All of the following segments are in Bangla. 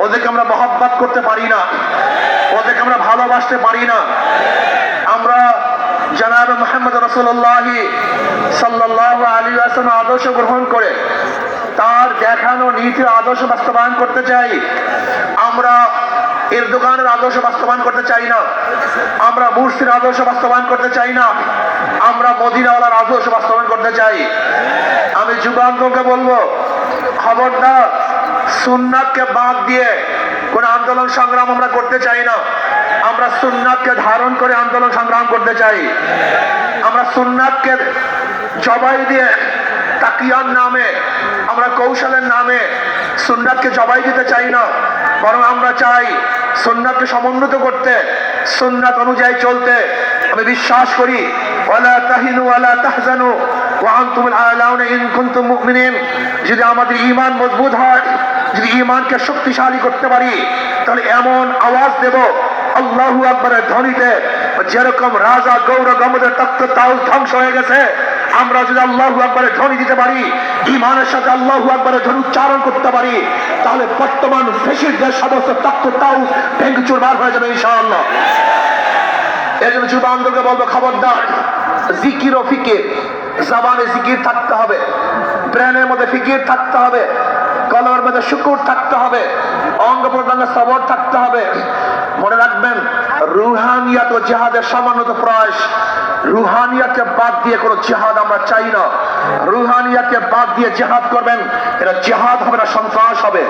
ওদেরকে আমরা মহব্বত করতে পারি না, ওদেরকে আমরা ভালোবাসতে পারি না। আমরা জনাব মুহাম্মদ রাসূলুল্লাহ সাল্লাল্লাহু আলাইহি ওয়াসাল্লাম আদর্শ গ্রহণ করে তার দেখানো নীতির আদর্শ বাস্তবায়ন করতে চাই। আমরা এরদোগানের আদর্শ বাস্তবায়ন করতে চাই না, আমরা মুরসির আদর্শ বাস্তবায়ন করতে চাই না, আমরা মদিনাওয়ালার আদর্শ বাস্তবায়ন করতে চাই। আমি যুবাঙ্গকে বলবো, খবরদার সুন্নাতকে বাদ দিয়ে কোন আন্দোলন সংগ্রাম আমরা করতে চাই না। আমরা সুন্নাতকে ধারণ করে আন্দোলন সংগ্রাম করতে চাই। আমরা সুন্নাতকে জবাই দিয়ে তাকিয়ার নামে, আমরা কৌশলের নামে সুন্নাতকে জবাই দিতে চাই না, বরং আমরা চাই সুন্নাতকে সমুন্নত করতে, সুন্নাত অনুযায়ী চলতে। আমি বিশ্বাস করি ওয়ালা তাহিনু ওয়ালা তাহজানু ওয়া আনতুমুল আ'লাউনা ইন কুনতুম মুমিনিন। যদি আমাদের ঈমান মজবুত হয়, যদি ঈমানকে শক্তিশালী করতে পারি, তাহলে এমন আওয়াজ দেব আল্লাহু আকবারের ধ্বনিতে, যেরকম রাজা গৌর গমদের তখ্ত তাউস ধ্বংস হয়ে গেছে, আমরা যদি আল্লাহু আকবারের ধ্বনি দিতে পারি, ঈমানের সাথে আল্লাহু আকবারের ধ্বনি উচ্চারণ করতে পারি, তাহলে বর্তমান ফ্যাসিস্টদের সমস্ত তখ্ত তাউস ভেঙে চুরমার হয়ে যাবে ইনশাআল্লাহ। এই জন্য যুব আন্দোলনকে বলবো, খবরদার জিকির ও ফিকির, জবানে জিকির থাকতে হবে, ব্রেনের মধ্যে ফিকির থাকতে হবে, কলমের মধ্যে শুকুর থাকতে হবে, অঙ্গ প্রত্যঙ্গে সবর থাকতে হবে। মনে রাখবেন, রুহানিয়াত ও জিহাদের সমন্বিত প্রয়াস। রুহানিয়াতকে বাদ দিয়ে কোনো জিহাদ আমরা চাই না। রুহানিয়াতকে বাদ দিয়ে জিহাদ করবেন, এটা জিহাদ হবে না, সন্ত্রাস হবে।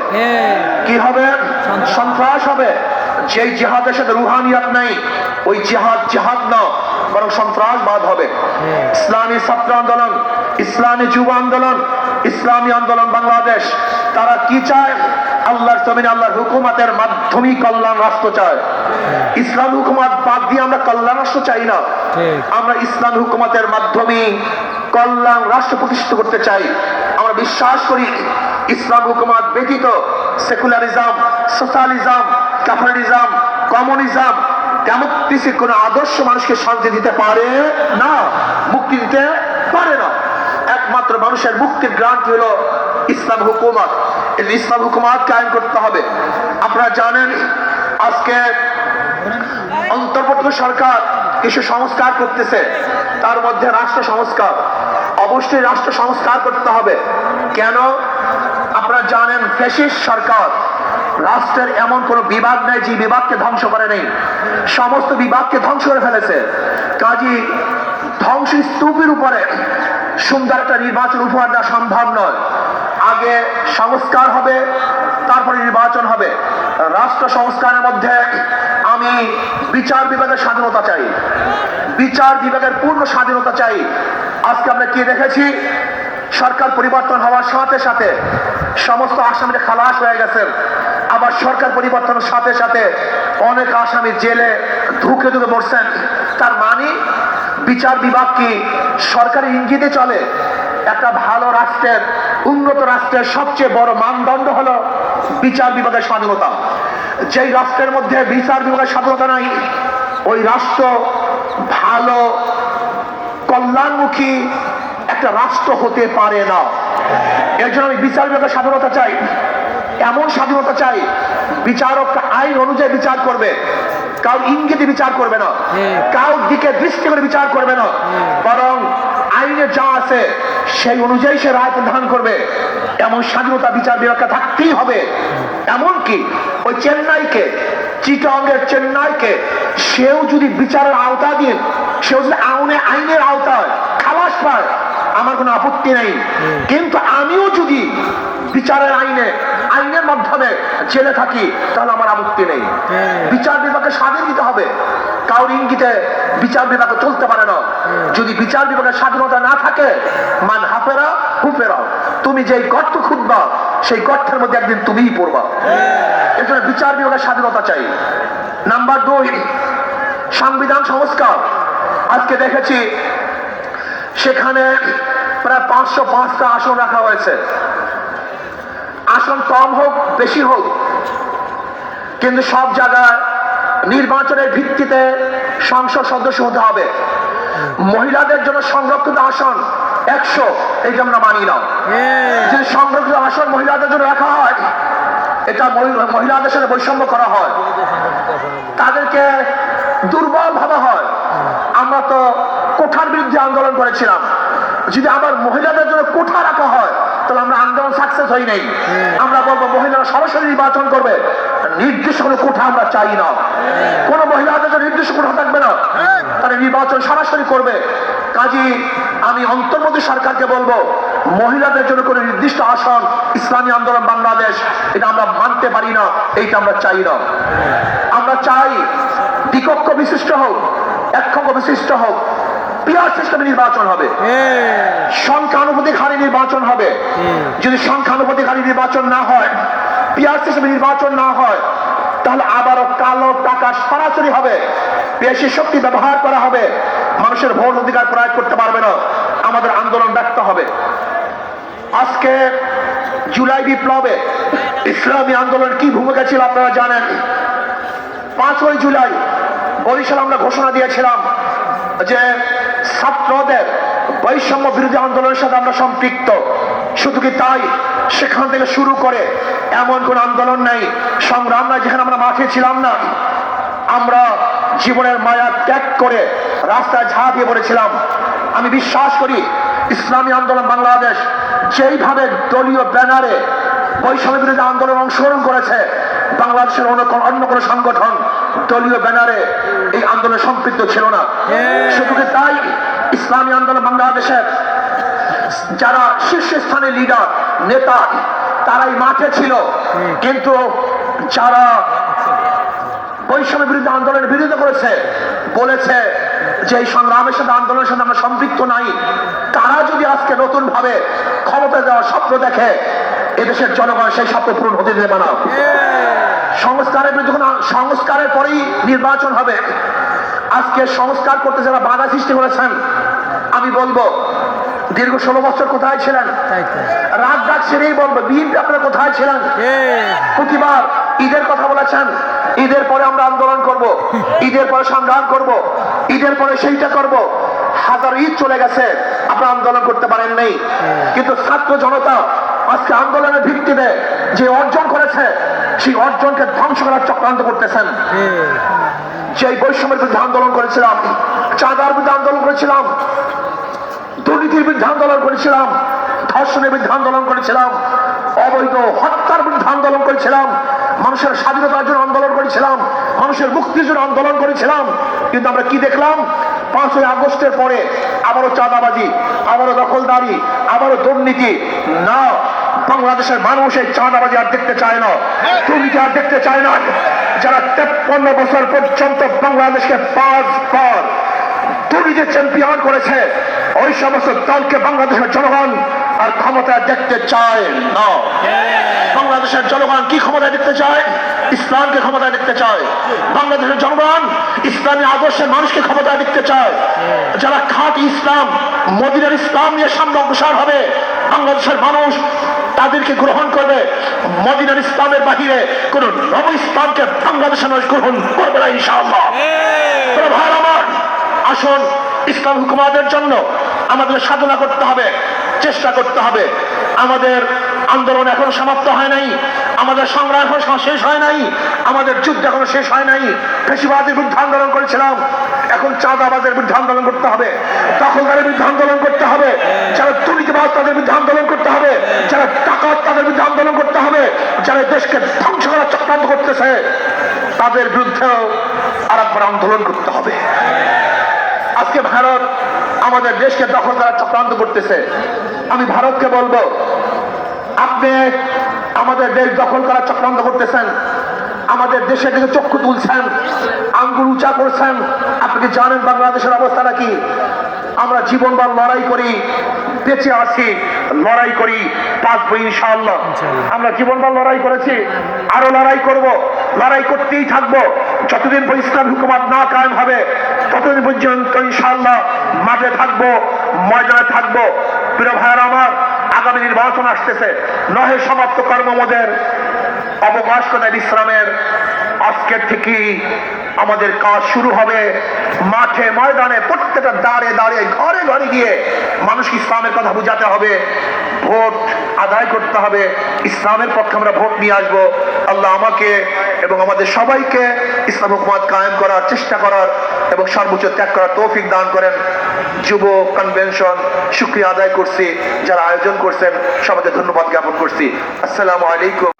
কি হবে? সন্ত্রাস হবে। যেই জিহাদের সাথে রুহানিয়াত নাই, ওই জিহাদ জিহাদ না, বরং সন্ত্রাসবাদ হবে। ইসলামী ছাত্র আন্দোলন, ইসলামী যুব আন্দোলন, ইসলামী আন্দোলন বাংলাদেশ, তারা কি চায়? আল্লাহর জমিনে আল্লাহর হুকুমতের মাধ্যমে কল্যাণ রাষ্ট্র চায়। ইসলাম হুকুমত বাদ দিয়ে আমরা কল্যাণ রাষ্ট্র চাই না। আমরা ইসলাম হুকুমতের মাধ্যমে কল্যাণ রাষ্ট্র প্রতিষ্ঠিত করতে চাই। আমরা বিশ্বাস করি ইসলাম হুকুমত ব্যতীত সেকুলারিজম, সোশ্যালিজম, ক্যাপিটালিজম, কমিউনিজম, ডেমোক্রেসির কোন আদর্শ মানুষকে শান্তি দিতে পারে না, মুক্তি দিতে পারে না। একমাত্র মানুষের মুক্তির গ্রান্টি হলো ইসলাম হুকুমত। ইসলাম হুকুমত কায়েম করতে হবে। আপনারা জানেন, আজকে অন্তর্বর্তী সরকার কিছু সংস্কার করতেছে, তার মধ্যে রাষ্ট্র সংস্কার। অবশ্যই রাষ্ট্র সংস্কার করতে হবে। কেন? আপনারা জানেন, ফ্যাসিস্ট সরকার, রাষ্ট্রের এমন কোন বিভাগ নাই যে বিভাগকে ধ্বংস করে নেই, সমস্ত বিভাগকে ধ্বংস করে ফেলেছে। কাজী ধ্বংস স্তূপের উপরে সুন্দর একটা নির্বাচন উপহার দেওয়া সম্ভব নয়। আগে সংস্কার হবে, তারপরে নির্বাচন হবে। রাষ্ট্র সংস্কারের মধ্যে আমি বিচার বিভাগের স্বাধীনতা চাই, বিচার বিভাগের পূর্ণ স্বাধীনতা চাই। আজকে আমরা কি দেখেছি? সরকার পরিবর্তন হওয়ার সাথে সাথে সমস্ত আসামিরা খালাস হয়ে গেছেন, আবার সরকার পরিবর্তনের সাথে সাথে অনেক আসামি জেলে ধুকে ধুকে মরছেন। তার মানে বিচার বিভাগ কি সরকারি ইঙ্গিতে চলে? একটা ভালো রাষ্ট্রের, উন্নত রাষ্ট্রের সবচেয়ে বড় মানদণ্ড হলো বিচার বিভাগের স্বাধীনতা। যেই রাষ্ট্রের মধ্যে বিচার বিভাগের স্বাধীনতা নাই, ওই রাষ্ট্র ভালো কল্যাণমুখী একটা রাষ্ট্র হতে পারে না। এর জন্য আমি বিচার বিভাগের স্বাধীনতা চাই। এমন স্বাধীনতা চাই, বিচারক আইন অনুযায়ী বিচার করবে, কাউ ইঙ্গিতে বিচার করবে না, কাউ দিকে দৃষ্টি করে বিচার করবে না, বরং আইনে যা আছে সেই অনুযায়ী সে রায় প্রদান করবে। এমন স্বাধীনতা বিচার বিভাগকে থাকতেই হবে। এমনকি ওই চেন্নাইকে, চিটাগংয়ের চেন্নাইকে, সেও যদি বিচারের আওতা দিয়ে, সেও যদি আইনের আওতায় খালাস পায়, আমার কোনো আপত্তি নেই। কিন্তু আমিও যদি বিচারের আইনের মাধ্যমে জেলে থাকি, তাহলে আমার আপত্তি নেই। বিচার বিভাগকে স্বাধীন দিতে হবে, কাউর ইঙ্গিতে বিচার বিভাগ চলতে পারে না। যদি বিচার বিভাগের স্বাধীনতা না থাকে, মান হাফেরা হুফেরা, তুমি যেই গর্ত খুঁজবা সেই গর্তের মধ্যে একদিন তুমিই পড়বা। এর জন্য বিচার বিভাগের স্বাধীনতা চাই। নাম্বার 2, সংবিধান সংস্কার। আজকে দেখেছি সেখানে প্রায় 505টা আসন রাখা হয়েছে। আসন কম হোক বেশি হোক, কিন্তু সব জায়গায় নির্বাচনের ভিত্তিতে সংসদ সদস্য হতে হবে। মহিলাদের জন্য সংরক্ষিত আসন 100, এই যে আমরা মানি না। যদি সংরক্ষিত আসন মহিলাদের জন্য রাখা হয়, এটা মহিলাদের সাথে বৈষম্য করা হয়, তাদেরকে দুর্বল ভাবা হয়। আমরা তো কোঠার বিরুদ্ধে আন্দোলন করেছিলাম, যদি আবার মহিলাদের জন্য কোঠা রাখা হয় তাহলে আমরা আন্দোলন সাকসেস হই নাই। আমরা বলবো মহিলারা সরাসরি নির্বাচন করবে, নির্দিষ্ট কোনো কোঠা আমরা চাই না। কোন মহিলাদের জন্য নির্দিষ্ট কোঠা থাকবে না, তারা নির্বাচন সরাসরি করবে। কাজী আমি অন্তর্বর্তী সরকারকে বলবো মহিলাদের জন্য কোনো নির্দিষ্ট আসন ইসলামী আন্দোলন বাংলাদেশ এটা আমরা মানতে পারি না, এইটা আমরা চাই না। আমরা চাই দ্বিকক্ষ বিশিষ্ট হোক, এককক্ষ বিশিষ্ট হোক, পিয়ার সিস্টেমে নির্বাচন হবে, সংখ্যানুপাতিক হারে নির্বাচন হবে। যদি সংখ্যানুপাতিক হারে নির্বাচন না হয়, পিয়ার সিস্টেমে নির্বাচন না হয়, তাহলে আবারও কালো টাকা সরাসরি হবে, বেশি শক্তি ব্যবহার করা হবে, মানুষের ভোট অধিকার প্রয়োগ করতে পারবে না, আমাদের আন্দোলন ব্যর্থ হবে। আজকে জুলাই বিপ্লবে ইসলামী আন্দোলন কি ভূমিকা ছিল আপনারা জানেন। 5ই জুলাই বরিশাল আমরা ঘোষণা দিয়েছিলাম যে ছাত্রদের বৈষম্য বিরোধী আন্দোলনের সাথে আমরা সম্পৃক্ত। শুধু কি তাই, সেখান থেকে শুরু করে এমন কোন আন্দোলন নাই, সংগ্রাম নাই যেখানে আমরা মাঠে ছিলাম না। আমরা জীবনের মায়া ত্যাগ করে রাস্তায় ঝাঁপ দিয়ে পড়েছিলাম। আমি বিশ্বাস করি ইসলামী আন্দোলন বাংলাদেশ যেইভাবে দলীয় ব্যানারে বৈষম্য বিরোধী আন্দোলন অংশগ্রহণ করেছে, বাংলাদেশের অন্য কোনো সংগঠন দলীয় ব্যানারে এই আন্দোলনে সম্পৃক্ত ছিল না। শুধু কি তাই, ইসলামী আন্দোলন বাংলাদেশের যারা শীর্ষস্থানীয় লিডার নেতা তারাই মাঠে ছিল, কিন্তু যারা বৈষম্য বিরোধী আন্দোলনের বিরোধিতা করেছে, বলেছে যে এই সংগ্রামের সাথে আন্দোলনের সাথে আমরা সম্পৃক্ত নাই, তারা যদি আজকে নতুন ভাবে ক্ষমতা দেওয়ার স্বপ্ন দেখে, এদেশের জনগণ সেই স্বপ্ন পূরণ হতে দেবে না। সংস্কারের বিরুদ্ধে সংস্কারের পরেই নির্বাচন হবে। আজকে সংস্কার করতে যারা বাধা সৃষ্টি করেছেন, আমি বলবো দীর্ঘ 16 বছর কোথায় ছিলেন? রাত ডাক সেরেই বলবো বিএনপি আপনারা কোথায় ছিলেন? প্রতিবার ঈদের কথা বলেছেন, ঈদের পরে আমরা আন্দোলন করব, ঈদের পরে সংগ্রাম করব, ঈদের পরে সেইটা করব। হাজার ঈদ চলে গেছে, আপনারা আন্দোলন করতে পারেন নাই। কিন্তু ছাত্র জনতা আজকে আন্দোলনের ভিত্তিতে যে অর্জন করেছে, সেই অর্জনকে ধ্বংস করার চক্রান্ত করতেছেন। যে বৈষম্যের বিরুদ্ধে আন্দোলন করেছিলাম, চাঁদার বিরুদ্ধে আন্দোলন করেছিলাম, দুর্নীতির বিরুদ্ধে আন্দোলন করেছিলাম, ধর্ষণের বিরুদ্ধে আন্দোলন করেছিলাম, অবৈধ হত্যার বিরুদ্ধে আন্দোলন করেছিলাম, মানুষের স্বাধীনতার জন্য আন্দোলন করেছিলাম, মানুষের মুক্তির জন্য আন্দোলন করেছিলাম। কিন্তু আমরা কি দেখলাম? 5ই আগস্টের পরে আবারও চাঁদাবাজি, আবারও দখলদারি, আবারও দুর্নীতি। না, বাংলাদেশের মানুষ এই চাঁদাবাজি আর দেখতে চায় না, দুর্নীতি আর দেখতে চায় না। যারা 53 বছর পর্যন্ত বাংলাদেশকে 5 বার দুর্নীতি চ্যাম্পিয়ন করেছে, ওই সমস্ত দলকে বাংলাদেশের জনগণ আর ক্ষমতায় দেখতে চায় না। বাংলাদেশের জনগণ কি ক্ষমতায় দেখতে চায়? ইসলামকে ক্ষমতায় দেখতে চায়। বাংলাদেশের জনগণ ইসলামী আদর্শের মানুষকে ক্ষমতায় দেখতে চায়। যারা খাঁটি ইসলাম, মদিনার ইসলাম নিয়ে সামনে অগ্রসর হবে, বাংলাদেশের মানুষ তাদেরকে গ্রহণ করবে। মদিনার ইসলামের বাহিরে কোন নব ইসলামকে বাংলাদেশের মানুষ গ্রহণ করবে না ইনশাআল্লাহ। ভাই আমার, আসুন ইসলাম হুকুমাতের জন্য আমাদের সাধনা করতে হবে, চেষ্টা করতে হবে। আমাদের আন্দোলন এখনো সমাপ্ত হয় নাই, আমাদের সংগ্রাম এখনো শেষ হয় নাই, আমাদের যুদ্ধ এখনো শেষ হয় নাই। ফ্যাসিবাদের বিরুদ্ধে আন্দোলন করেছিলাম, এখন চাঁদাবাজের বিরুদ্ধে আন্দোলন করতে হবে, দখলদারের বিরুদ্ধে আন্দোলন করতে হবে, যারা দুর্নীতিবাজ তাদের বিরুদ্ধে আন্দোলন করতে হবে, যারা ডাকাত তাদের বিরুদ্ধে আন্দোলন করতে হবে, যারা দেশকে ধ্বংস করার চক্রান্ত করতেছে তাদের বিরুদ্ধেও আরেকবার আন্দোলন করতে হবে। আজকে ভারত আমাদের দেশকে দখল করার চক্রান্ত করতেছে। আমি ভারতকে বলবো, আপনি আমাদের দেশ দখল করার চক্রান্ত করতেছেন, আমাদের দেশের দিকে চক্ষু তুলছেন, আঙ্গুল উঁচা করছেন। আপনি কি জানেন বাংলাদেশের অবস্থাটা কি? আমরা জীবনবার লড়াই করি, বেঁচে আছি, লড়াই করি, বাঁচবো ইনশাআল্লাহ। আমরা জীবনবার লড়াই করেছি, আরো লড়াই করব, লড়াই করতেই থাকবো। যতদিন পর্যন্ত ইসলাম হুকুমত না কায়েম হবে ততদিন পর্যন্ত ইনশাআল্লাহ মাঠে থাকবো, ময়দানে থাকবো। প্রিয় ভাইয়েরা আমার, আগামী নির্বাচন আসতেছে, নহে সমাপ্ত কর্মমোদের অবকাশ কোথায় বিশ্রামের। আজকের থেকেই আমাদের কাজ শুরু হবে। মাঠে ময়দানে প্রত্যেকটা দাঁড়ে দাঁড়িয়ে ঘরে ঘরে গিয়ে মানুষ ইসলামের কথা বুঝাতে হবে। ভোট আদায় করতে হবে, ইসলামের পক্ষে আমরা ভোট নিয়ে আসবো। আল্লাহ আমাকে এবং আমাদের সবাইকে ইসলাম হুকুমত কায়েম করার চেষ্টা করার এবং সর্বোচ্চ ত্যাগ করার তৌফিক দান করেন। যুব কনভেনশন শুকরিয়া আদায় করছি, যারা আয়োজন করছেন সবাইকে ধন্যবাদ জ্ঞাপন করছি। আসসালামু আলাইকুম।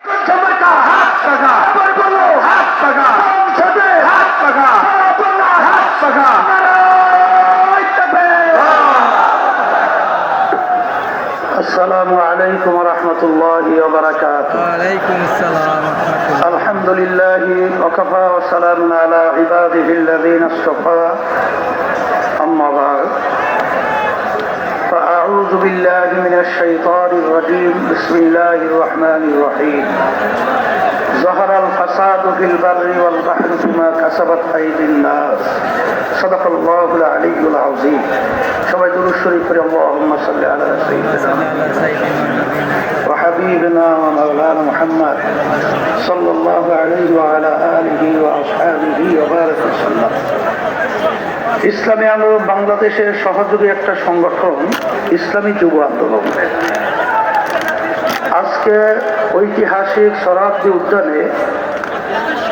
السلام عليكم ورحمة الله وبركاته. وعليكم السلام ورحمة الله. الحمد لله وكفى وسلام على عباده الذين اصطفى. أما بعد فأعوذ بالله من الشيطان الرجيم. بسم الله الرحمن الرحيم. ظهر الفساد في البر والبحر بما كسبت أيدي الناس. صدق الله العلي العظيم. সবাই দুরূদ শরীফ পড়ি। আল্লাহুম্মা সাল্লি আলা সাইয়্যিদিনা ওয়া হাবিবিনা ওয়া মাওলানা মুহাম্মদ সাল্লাল্লাহু আলাইহি ওয়া আলা আলিহি ওয়া আসহাবিহি ওয়া বারাক ওয়াসাল্লাম। ইসলামী আন্দোলন বাংলাদেশের সহযোগী একটা সংগঠন ইসলামী যুব আন্দোলন। আজকে ঐতিহাসিক সোহরাওয়ার্দী উদ্যানে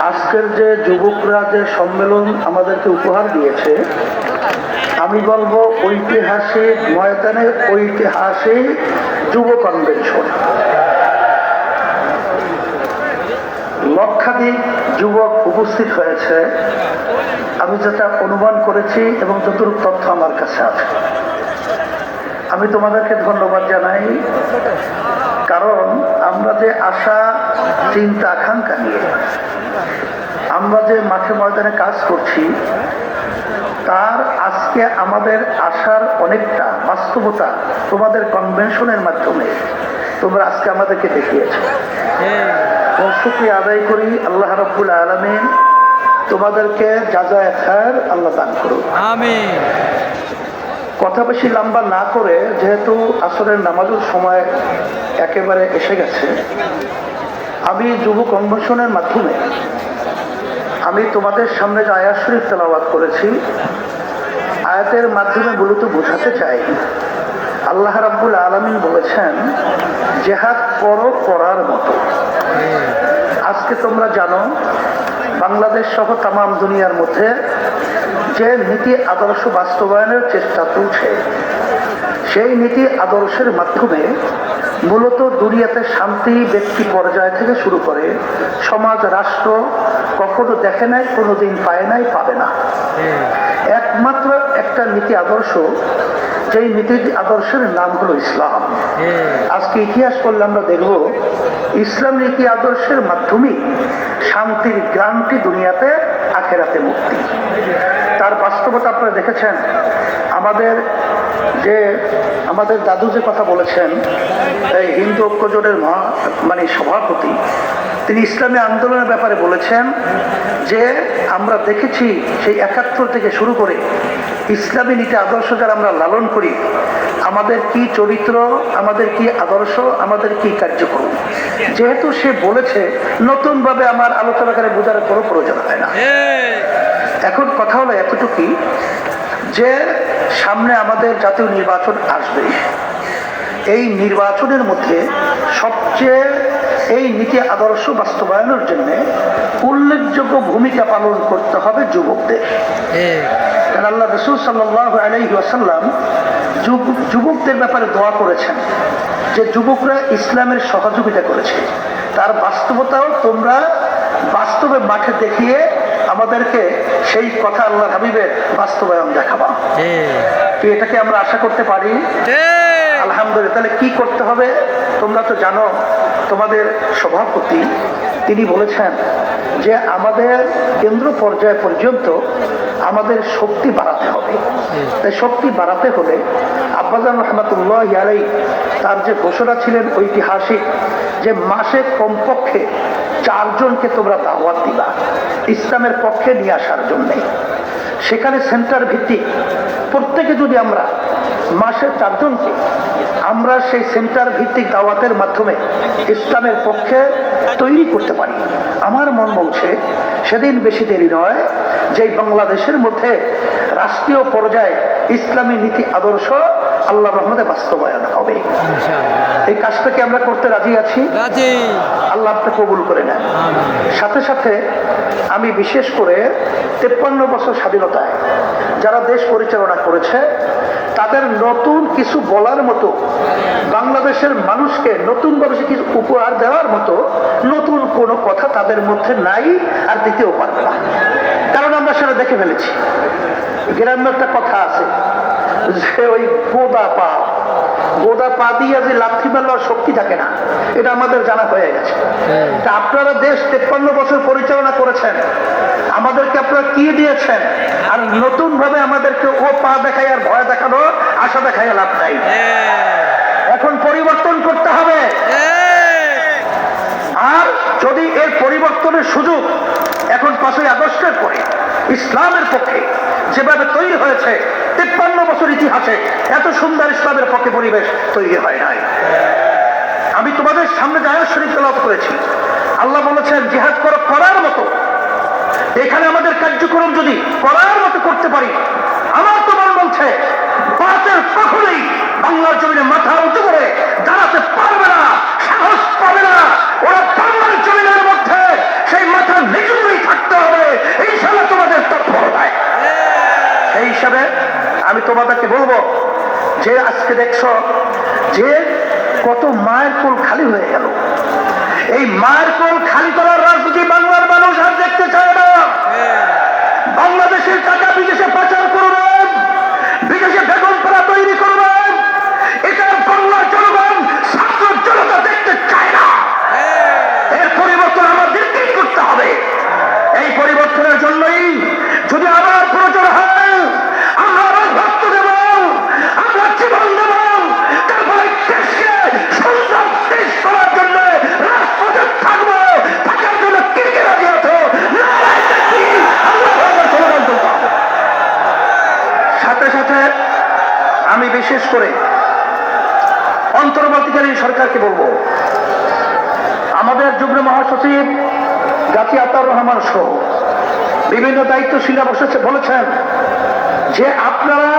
আজকের যে যুবকরা যে সম্মেলন আমাদেরকে উপহার দিয়েছে, আমি বলবো ঐতিহাসিক ময়দানে ঐতিহাসিক যুব কনভেনশন। লক্ষাধিক যুবক উপস্থিত হয়েছে, আমি যেটা অনুমান করেছি এবং যতটুকু তথ্য আমার কাছে আছে। আমি তোমাদেরকে ধন্যবাদ জানাই, কারণ আমরা যে আশা চিন্তা আকাঙ্ক্ষা নিয়ে আমরা যে মাঠে ময়দানে কাজ করছি, তার আজকে আমাদের আশার অনেকটা বাস্তবতা তোমাদের কনভেনশনের মাধ্যমে তোমরা আজকে আমাদেরকে দেখিয়েছো। শুকরিয়া আদায় করি, আল্লাহ রাব্বুল আলামিন তোমাদেরকে জাযায়ে খায়র আল্লাহ দান করুন, আমিন। কথা বেশি লম্বা না করে, যেহেতু আসরের নামাজের সময় একেবারে এসে গেছে, আমি যুব কনভেনশনের মাধ্যমে আমি তোমাদের সামনে যে আয়াত শরীফ তেলাওয়াত করেছি, আয়াতের মাধ্যমে মূলত বোঝাতে চাই, আল্লাহ রাব্বুল আলামিন বলেছেন জিহাদ করো করার মতো। আজকে তোমরা জানো বাংলাদেশ সহ তামাম দুনিয়ার মধ্যে যে নীতি আদর্শ বাস্তবায়নের চেষ্টা চলছে, সেই নীতি আদর্শের মাধ্যমে মূলত দুনিয়াতে শান্তি ব্যক্তি পর্যায় থেকে শুরু করে সমাজ রাষ্ট্র কখনো দেখে নাই, কোনোদিন পায় নাই, পাবে না। একমাত্র একটা নীতি আদর্শ, যেই নীতি আদর্শের নাম হলো ইসলাম। আজকে ইতিহাস করলে আমরা দেখব ইসলাম নীতি আদর্শের মাধ্যমে শান্তির গ্রান্টি দুনিয়াতে, আখেরাতে মুক্তি। তার বাস্তবতা আপনারা দেখেছেন। আমাদের দাদু যে কথা বলেছেন, এই হিন্দু ঐক্যজোটের সভাপতি, তিনি ইসলামী আন্দোলনের ব্যাপারে বলেছেন যে আমরা দেখেছি সেই ৭১ থেকে শুরু করে ইসলামী নীতি আদর্শ যারা আমরা লালন করি, আমাদের কি চরিত্র, আমাদের কি আদর্শ, আমাদের কি কার্যক্রম। যেহেতু সে বলেছে, নতুনভাবে আমার আলোচনাকারে বোঝার কোনো প্রয়োজন হয় না। এখন কথা হলো এতটুকুই যে সামনে আমাদের জাতীয় নির্বাচন আসবে। এই নির্বাচনের মধ্যে সবচেয়ে এই নীতি আদর্শ বাস্তবায়নের জন্য উল্লেখযোগ্য ভূমিকা পালন করতে হবে যুবকদের। কারণ আল্লাহ রাসূল সাল্লাল্লাহু আলাইহি ওয়াসাল্লাম যুবকদের ব্যাপারে দোয়া করেছেন যে যুবকরা ইসলামের সহযোগিতা করেছে, তার বাস্তবতাও তোমরা বাস্তবে মাঠে দেখিয়ে আমাদেরকে সেই কথা আল্লাহর হাবিবের বাস্তবায়ন দেখাবা। কি এটাকে আমরা আশা করতে পারি? আলহামদুলিল্লাহ। তাহলে কি করতে হবে তোমরা তো জানো। তোমাদের সভাপতি তিনি বলেছেন যে আমাদের কেন্দ্র পর্যায় পর্যন্ত আমাদের শক্তি বাড়াতে হবে। তাই শক্তি বাড়াতে হলে আব্বাজান রহমাতুল্লাহি আলাইহি তার যে ঘোষণা ছিলেন ঐতিহাসিক, যে মাসে কমপক্ষে 4 জনকে তোমরা দাওয়াত দিবা ইসলামের পক্ষে নিয়ে আসার জন্যে। সেখানে সেন্টার ভিত্তিক প্রত্যেকে যদি আমরা মাসে 4 জনকে আমরা সেই সেন্টার ভিত্তিক দাওয়াতের মাধ্যমে ইসলামের পক্ষে তৈরি করতে পারি, আমার মন বলছে সেদিন বেশি দেরি নয় যে বাংলাদেশের মধ্যে রাষ্ট্রীয় পর্যায়ে ইসলামী নীতি আদর্শ আল্লাহর রহমতে বাস্তবায়ন হবে। ইনশাআল্লাহ। এই কাজটাকে আমরা করতে রাজি আছি। রাজি। আল্লাহ আপনি কবুল করে নেন। আমিন। সাথে সাথে আমি বিশেষ করে 53 বছর স্বাধীনতায় যারা দেশ পরিচালনা করেছে তাদের নতুন কিছু বলার মতো, বাংলাদেশের মানুষকে নতুনভাবে কিছু উপহার দেওয়ার মতো নতুন কোনো কথা তাদের মধ্যে নাই, আর দিতেও পারবে না। কারণ আমরা সেটা দেখে ফেলেছি। গ্রামের একটা কথা আছে যে ওই গোদা পা দিয়ে যে লাথি মারলেও শক্তি থাকে না, এটা আমাদের জানা হয়ে গেছে। তা আপনারা দেশ 53 বছর পরিচালনা করেছেন, আমাদেরকে আপনারা কি দিয়েছেন? আর নতুন ভাবে আমাদেরকে ও পা দেখায় আর ভয় দেখানো, আশা দেখায় লাভ নাই। এখন পরিবর্তন করতে হবে। আর যদি এর পরিবর্তনের সুযোগ এখন 5ই আগস্টের পরে ইসলামের পক্ষে যেভাবে তৈরি হয়েছে, 53 বছর ইতিহাসে এত সুন্দর ইসলামের পক্ষে পরিবেশ তৈরি হয় নাই। আমি তোমাদের সামনে যে আয়াত শরীফ তেলাওয়াত করেছি, আল্লাহ বলেছেন জিহাদ করার মতো, এখানে আমাদের কার্যক্রম যদি করার মতো করতে পারি, আমার তোমার বলছে বাতের কখনোই বাংলার জমিনে মাথা উঁচু করে দাঁড়াতে পারবে না, সাহস পাবে না। ওরা বাংলার জমিনের মধ্যে সেই মাথা নিচু করেই থাকতে হবে, ইনশাআল্লাহ তোমাদের তৎপরতায়। সেই হিসাবে আমি তোমাদেরকে বলবো যে আজকে দেখছো যে কত মায়ের কোল খালি হয়ে গেল। এই মায়ের কোল খালি করার রাজনীতি বাংলার মানুষ আর দেখতে চায় না। বাংলাদেশের টাকা বিদেশে পাচার করবেন, বিদেশে বেগম পাড়া তৈরি করবেন, এটা বাংলার জনগণ, ছাত্র জনতা দেখতে চায় না। এর পরিবর্তন আমাদেরকেই করতে হবে। এই পরিবর্তনের জন্যই যদি আবার প্রয়োজন হয়, আমরা আবার রক্ত দেব, আমরা জীবন দেব, তারপরে দেশকে সুন্দর দেশ করার জন্য রাজপথে থাকবো। থাকার জন্য কে কে রাজি আছো? সাথে সাথে আমি বিশেষ করে অন্তর্বর্তীকালীন সরকারকে বলবো, আমাদের যুগ্ম মহাসচিব গাজী আতাউর রহমান সহ বিভিন্ন দায়িত্বশীলরা বলেছেন যে আপনারা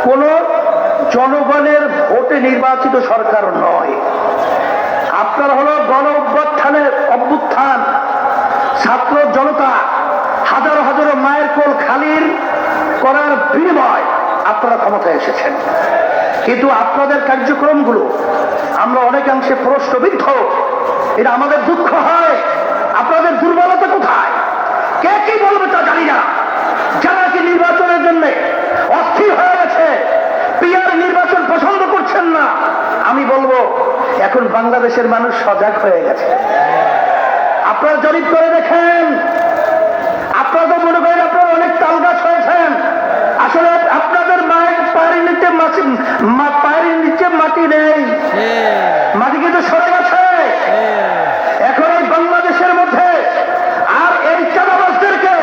কোন জনগণের ভোটে নির্বাচিত সরকার নয়, আপনারা হলো গণ অভ্যুত্থান, ছাত্র জনতা হাজারো হাজারো মায়ের কোল খালির করার বিনিময় আপনারা ক্ষমতায় এসেছেন। কিন্তু আপনাদের কার্যক্রমগুলো আমরা অনেকাংশে প্রশ্নবিদ্ধ। এটা আমাদের দুঃখ হয়। আপনাদের দুর্বলতা কোথায়? কে কি বলবে তা জানি না। যারা কি নির্বাচনের জন্য অস্থির হয়ে গেছে, পিয়ার নির্বাচন পছন্দ করছেন না, আমি বলবো এখন বাংলাদেশের মানুষ সজাগ হয়ে গেছে। আপনারা জরিপ করে দেখেন, আপনারা তো মনে করেন আপনারা অনেক তাল গাছ হয়েছেন, আসলে আপনাদের পায়ের নিচে মাটি নেই, মাটি কিন্তু সরে গেছে। এখন এই বাংলাদেশের মধ্যে আর এই চাঁদাবাজদেরকে,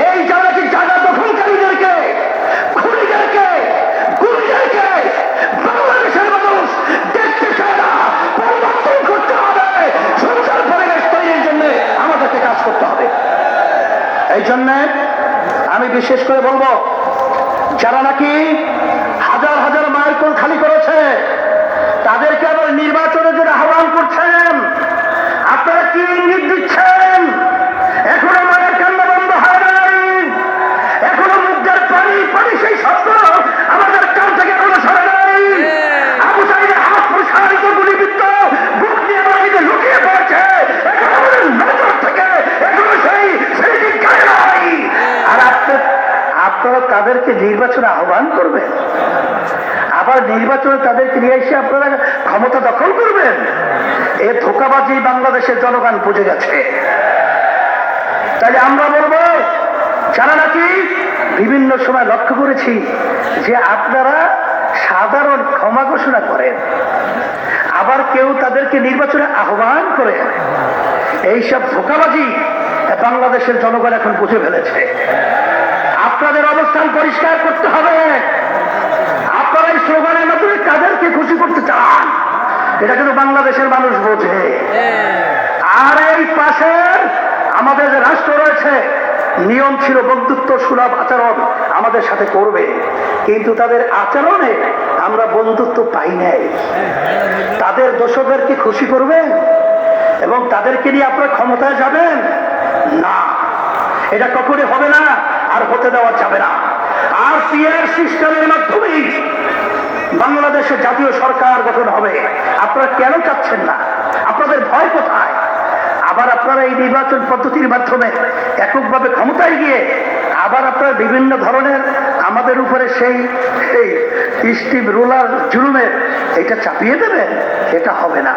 এই যারা কি জায়গা দখলকারীদেরকে, খুনিদেরকে, গুন্ডাদেরকে বাংলাদেশের মানুষ দেখতে চায় না। পরিবর্তন করতে হবে, সুন্দর পরিবেশ তৈরির জন্য আমাদেরকে কাজ করতে হবে। এই জন্য আমি বিশেষ করে বলবো, যারা নাকি হাজার হাজার মায়ের কোল খালি করেছে তাদেরকে আবার নির্বাচনের জন্য আহ্বান করছেন, আপনারা কি ইঙ্গিত দিচ্ছেন? এখনো মায়ের কান্না বন্ধ হয় নাই, এখনো মুখের পানি সেই শব্দ আমাদের কান থেকে কোনো সরে নাই। আবু সাইদের হাত প্রসারিত গুলিবিদ্ধ বুক নিয়ে বাড়িতে লুকিয়ে পড়ছে, এখন আমাদের নজর থেকে এখনো সেই গায়ে নাই। আর আপনারা তাদেরকে নির্বাচনে আহ্বান করবেন, আবার নির্বাচনে তাদেরকে নিয়ে এসে আপনারা ক্ষমতা দখল করবেন। এ ধোঁকাবাজি বাংলাদেশের জনগণ বুঝে গেছে। তাই আমরা বলবো, যারা নাকি বিভিন্ন সময় লক্ষ্য করেছি যে আপনারা সাধারণ ক্ষমা ঘোষণা করেন, আবার কেউ তাদেরকে নির্বাচনে আহ্বান করে, এইসব ধোঁকাবাজি বাংলাদেশের জনগণ এখন বুঝে ফেলেছে। আপনাদের অবস্থান পরিষ্কার করতে হবে। আপনারা এই স্লোগানের মাধ্যমে কাদেরকে খুশি করতে চান, এটা কিন্তু বাংলাদেশের মানুষ বোঝে। আর এই পাশের আমাদের যে রাষ্ট্র রয়েছে, নিয়ম ছিল বন্ধুত্ব সুলভ আচরণ, আমাদের সাথে করবে, কিন্তু তাদের আচরণে আমরা বন্ধুত্ব পাই নাই। তাদের দোষদেরকে খুশি করবেন এবং তাদেরকে নিয়ে আপনারা ক্ষমতায় যাবেন না, এটা কখনই হবে না, আর হতে দেওয়া যাবে না। আর পিয়ার সিস্টেমের মাধ্যমেই বাংলাদেশে জাতীয় সরকার গঠন হবে। আপনারা কেন চাচ্ছেন না? আপনাদের ভয় কোথায়? আবার আপনারা এই নির্বাচন পদ্ধতির মাধ্যমে এককভাবে ক্ষমতায় গিয়ে আবার আপনারা বিভিন্ন ধরনের আমাদের উপরে সেই স্টিম রুলার জুলুমের এটা চাপিয়ে দেবেন, এটা হবে না।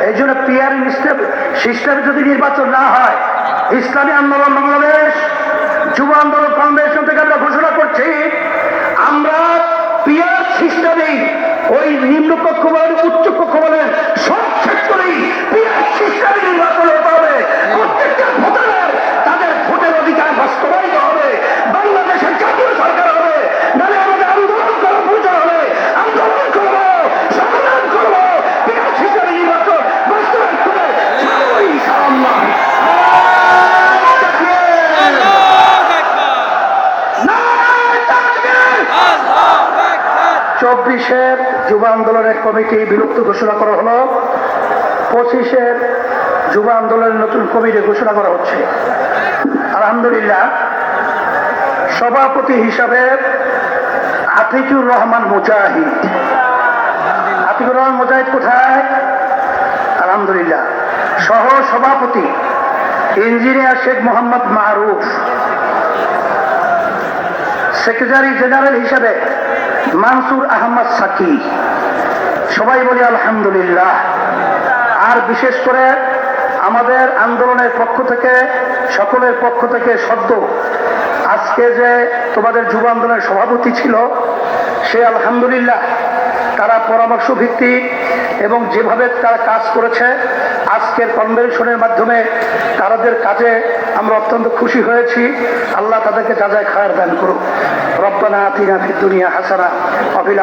এই জন্য পিয়ার সিস্টেমে যদি নির্বাচন না হয়, ইসলামী আন্দোলন বাংলাদেশ যুব আন্দোলন ফাউন্ডেশন থেকে আমরা ঘোষণা করছি, আমরা পিয়ার সিস্টেমেই ওই নিম্নকক্ষ বলেন উচ্চ কক্ষ বলেন সব ক্ষেত্রেই পিয়ার সিস্টেমে নির্বাচন হতে হবে। প্রত্যেকটা ভোটারের তাদের ভোটের অধিকার বাস্তবায়িত হবে, বাংলাদেশের জাতীয় সরকার হবে। নাহলে আমাদের আন্দোলন করার প্রয়োজন হবে, আন্দোলন করবো, সংগ্রাম করবো, পিয়ার সিস্টেমে নির্বাচন বাস্তবায়ন করে ছাড়বো ইনশাআল্লাহ। 24-এর যুব আন্দোলনের কমিটি বিলুপ্ত ঘোষণা করা হলো, 25-এর যুব আন্দোলনের নতুন কমিটি ঘোষণা করা হচ্ছে। আলহামদুলিল্লাহ, সভাপতি হিসাবে আতিকুর রহমান মুজাহিদ। আতিকুর রহমান মুজাহিদ কোথায়? আলহামদুলিল্লাহ। সহ সভাপতি ইঞ্জিনিয়ার শেখ মোহাম্মদ মারুফ। সেক্রেটারি জেনারেল হিসাবে মানসুর আহমদ সাকি। সবাই বলি আলহামদুলিল্লাহ। আর বিশেষ করে আমাদের আন্দোলনের পক্ষ থেকে, সকলের পক্ষ থেকে সদ্য আজকে যে তোমাদের যুব আন্দোলনের সভাপতি ছিল, সে আলহামদুলিল্লাহ তারা পরামর্শ ভিত্তিক এবং যেভাবে তারা কাজ করেছে আজকের কনভেনশনের মাধ্যমে তাদের কাজে আমরা অত্যন্ত খুশি হয়েছি। আল্লাহ তাদেরকে যাজায় খায়ের দান করুক। রব্বানা আতিনা ফিদ দুনিয়া হাসানা ওয়া ফিল